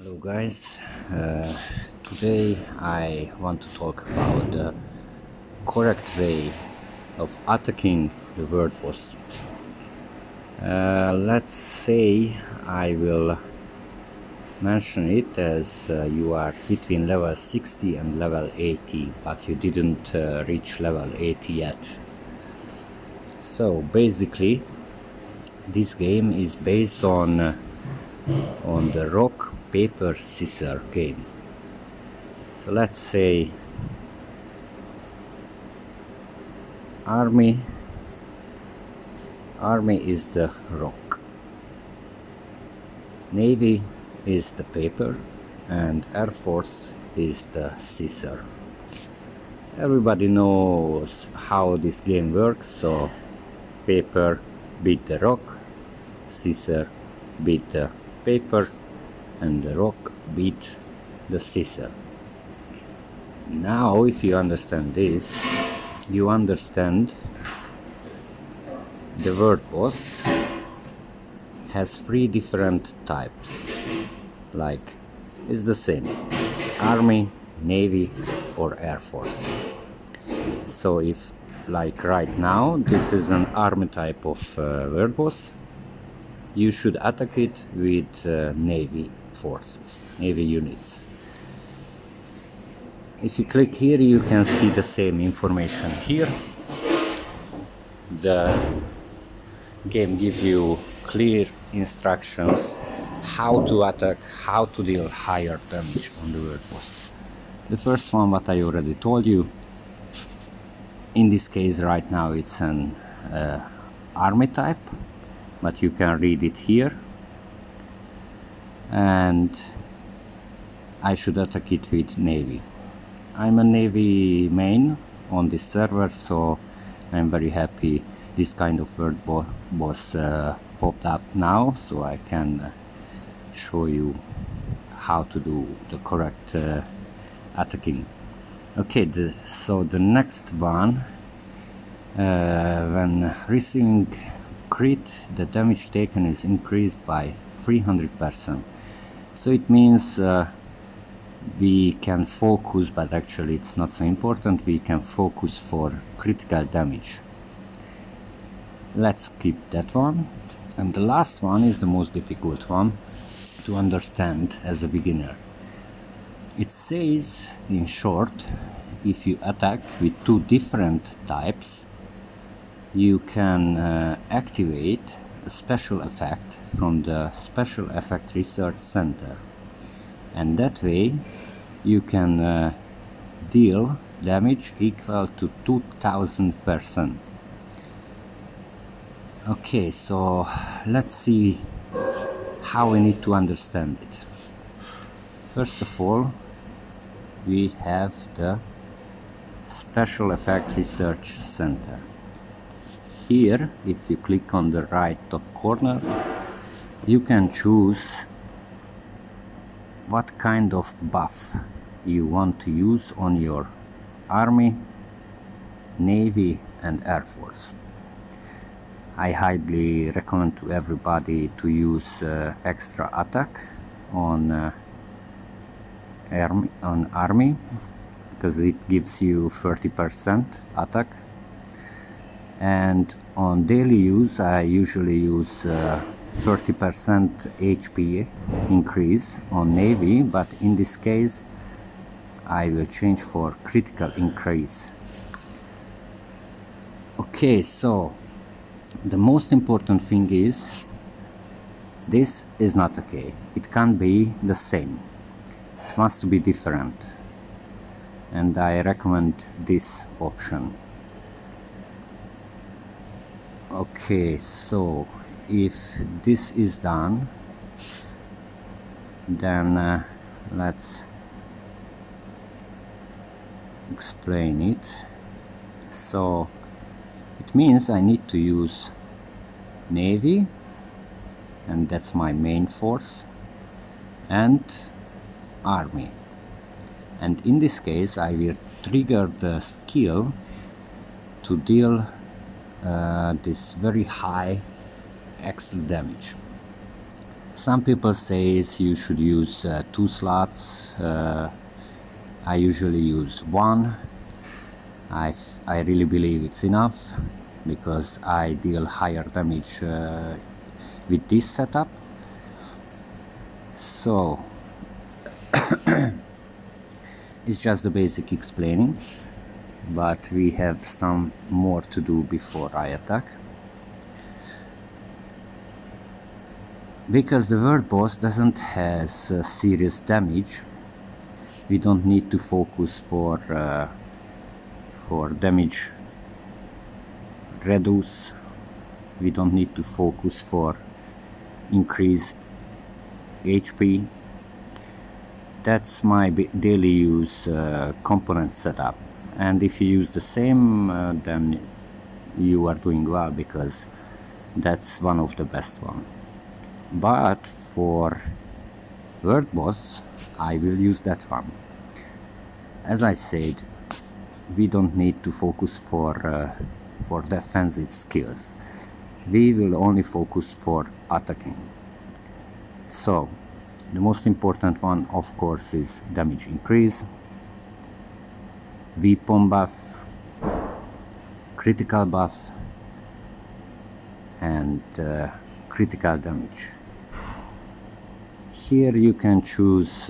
Hello guys, today I want to talk about the correct way of attacking the word boss. Let's say I will mention it as you are between level 60 and level 80, but you didn't reach level 80 yet. So basically this game is based on the rock paper scissors game. So let's say army is the rock, navy is the paper, and air force is the scissor. Everybody knows how this game works, so paper beat the rock, scissor beat the paper, and the rock beat the scissor. Now if you understand this, you understand the word boss has three different types. Like, it's the same: army, navy, or air force. So if, like right now, this is an army type of word boss, you should attack it with navy forces, navy units. If you click here, you can see the same information here. The game gives you clear instructions how to attack, how to deal higher damage on the word boss. The first one, what I already told you, in this case right now it's an army type, but you can read it here, and I should attack it with navy. I'm a navy main on this server, so I'm very happy this kind of word boss popped up now, so I can show you how to do the correct attacking. Okay, so the next one, when receiving crit, the damage taken is increased by 300%. So it means we can focus, but actually it's not so important, we can focus for critical damage. Let's skip that one. And the last one is the most difficult one to understand as a beginner. It says, in short, if you attack with two different types, you can activate a special effect from the Special Effect Research Center, and that way you can deal damage equal to 2000%. Okay, so let's see how we need to understand it. First of all, we have the Special Effect Research Center. Here, if you click on the right top corner, you can choose what kind of buff you want to use on your army, navy, and air force. I highly recommend to everybody to use extra attack on army, because it gives you 30% attack, and on daily use I usually use 30% HP increase on navy, but in this case I will change for critical increase. Okay, so the most important thing is this is not okay. It can't be the same. It must be different, and I recommend this option. Okay, so if this is done, then let's explain it. So it means I need to use navy, and that's my main force, and army, and in this case I will trigger the skill to deal this very high extra damage. Some people say you should use 2 slots. I usually use 1. I really believe it's enough because I deal higher damage with this setup. So it's just the basic explaining, but we have some more to do before I attack. Because the world boss doesn't have serious damage, we don't need to focus for damage reduce. We don't need to focus for increase HP. That's my daily use component setup, and if you use the same then you are doing well, because that's one of the best one. But for world boss I will use that one. As I said, we don't need to focus for defensive skills. We will only focus for attacking. So the most important one, of course, is damage increase, weapon buff, critical buff, and critical damage. Here you can choose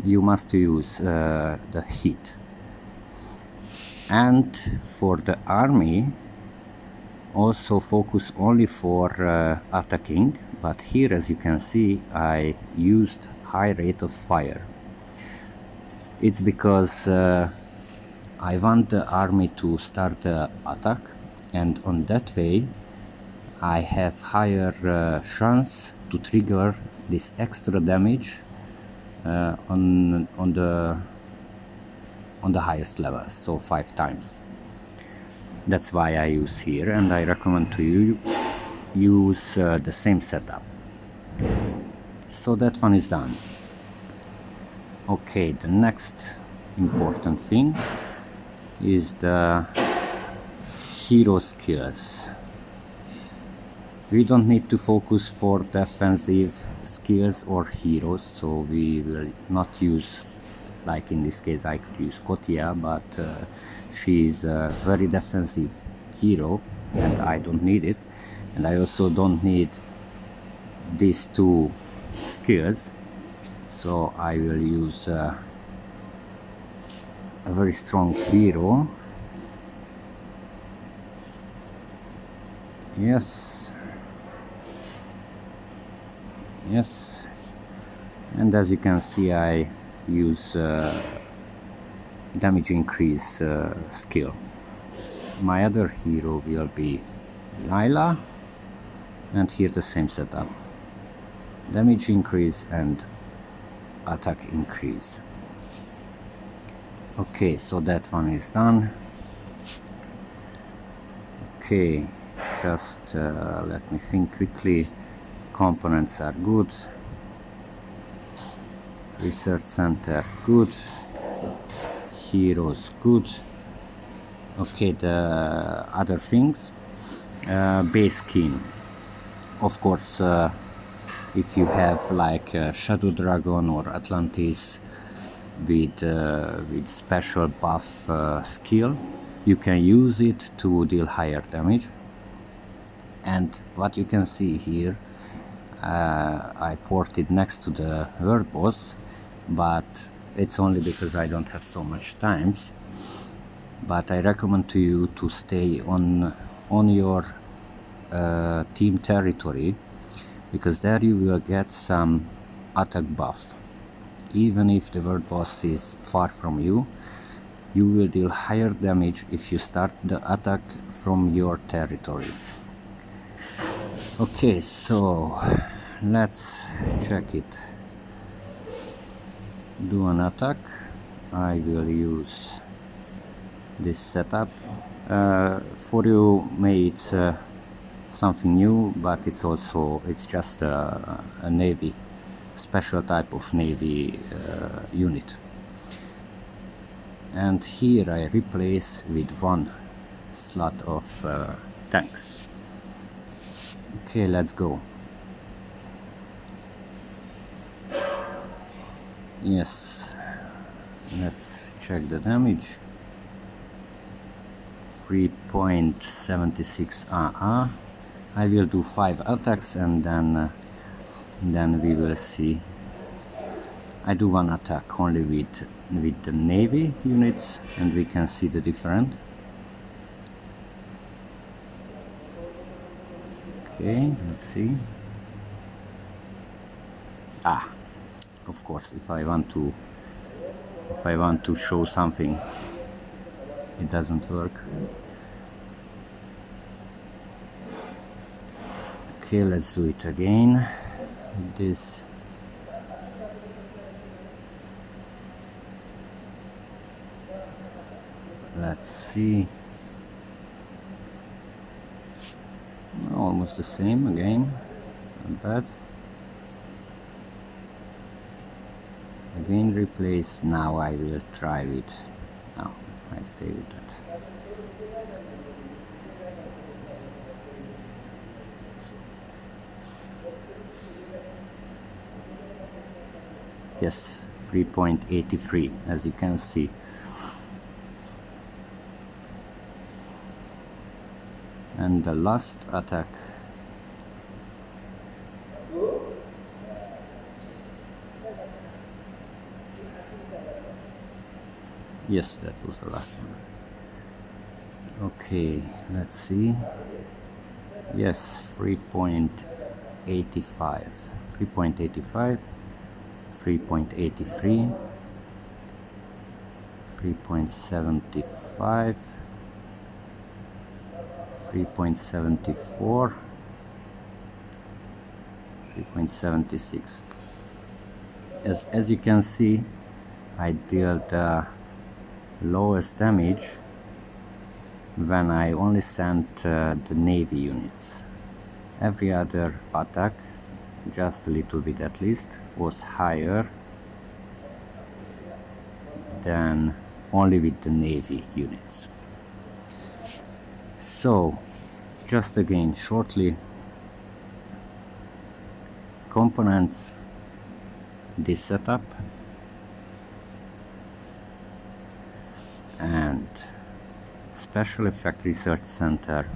you must use the hit. And for the army, also focus only for attacking, but here, as you can see, I used high rate of fire. It's because I want the army to start the attack, and on that way I have higher chance to trigger this extra damage on the highest level, so 5 times. That's why I use here, and I recommend to you use the same setup. So that one is done. Okay, the next important thing is the hero skills. We don't need to focus for defensive skills or heroes, so we will not use, like in this case I could use Kotia, but she is a very defensive hero and I don't need it, and I also don't need these 2 skills, so I will use a very strong hero. Yes, and as you can see I use damage increase skill. My other hero will be Lila, and here the same setup, damage increase and attack increase. Okay, so that one is done. Okay, just let me think quickly. Components are good, research center good, heroes good. Okay, the other things, base skin. Of course, if you have like Shadow Dragon or Atlantis with special buff skill, you can use it to deal higher damage. And what you can see here, I ported next to the world boss, but it's only because I don't have so much times. But I recommend to you to stay on your team territory, because there you will get some attack buff. Even if the world boss is far from you, you will deal higher damage if you start the attack from your territory. Okay, so let's check it. Do an attack. I will use this setup. For you, maybe it's something new, but it's just a navy, special type of navy unit. And here I replace with 1 slot of tanks. Okay, let's go. Yes, let's check the damage. 3.76 AA. I will do 5 attacks and then we will see. I do 1 attack only with the navy units and we can see the difference. Okay, let's see. Of course, if I want to show something, it doesn't work. Okay, let's do it again with this. Let's see. Almost the same again, not bad. Again replace. Now I will try with. No, I stay with that. Yes, 3.83 as you can see. And the last attack. Yes, that was the last one. Okay, let's see. Yes, 3.85, 3.85, 3.83, 3.75, 3.74, 3.76. As you can see, I dealt the lowest damage when I only sent the navy units. Every other attack, just a little bit at least, was higher than only with the navy units. So, just again shortly, components, this setup, and Special Effect Research Center,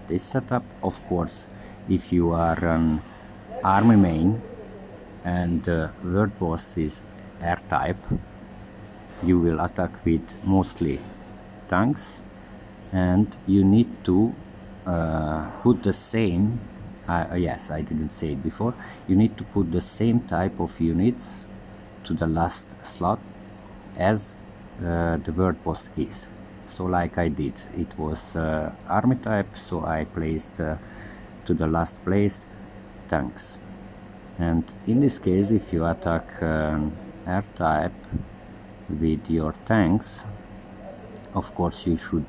this setup. Of course, if you are an army main and the world boss is air type, you will attack with mostly tanks, and you need to put the same, yes, I didn't say it before, you need to put the same type of units to the last slot as the world boss is. So like I did, it was army type, so I placed to the last place tanks. And in this case, if you attack air type with your tanks, of course you should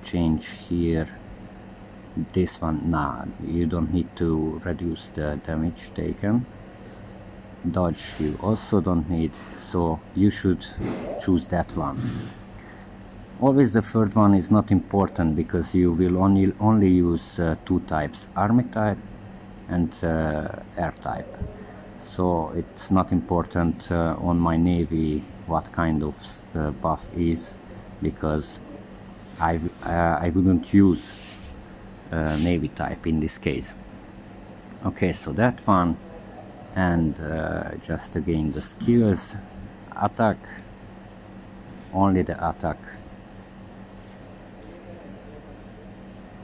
change here this one. Nah, you don't need to reduce the damage taken. Dodge you also don't need, so you should choose that one. Always the third one is not important because you will only use 2 types, army type and air type. So it's not important on my navy what kind of buff is, because I wouldn't use navy type in this case. Okay, so that one, and just again the skills, attack, only the attack,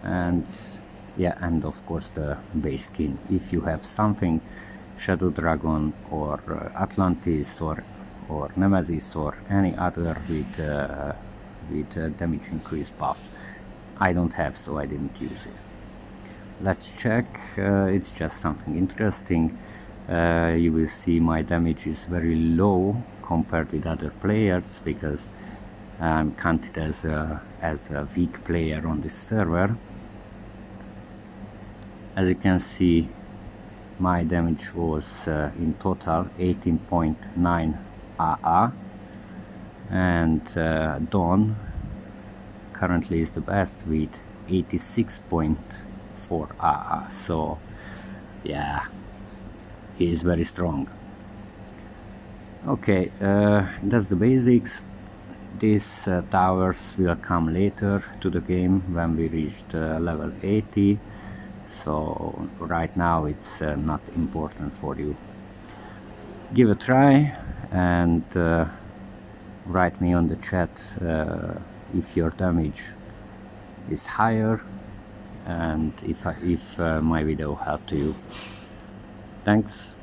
and yeah, and of course the base skin. If you have something, Shadow Dragon or Atlantis or Nemesis or any other with damage increase buff, I don't have, so I didn't use it. Let's check. It's just something interesting. You will see my damage is very low compared with other players because I'm counted as a weak player on this server. As you can see, my damage was in total 18.9 AA, and Dawn currently is the best with 86.4 AA. So yeah, he is very strong. Okay, that's the basics. These towers will come later to the game when we reach level 80, so right now it's not important for you. Give a try and write me on the chat if your damage is higher and if my video helped you. Thanks.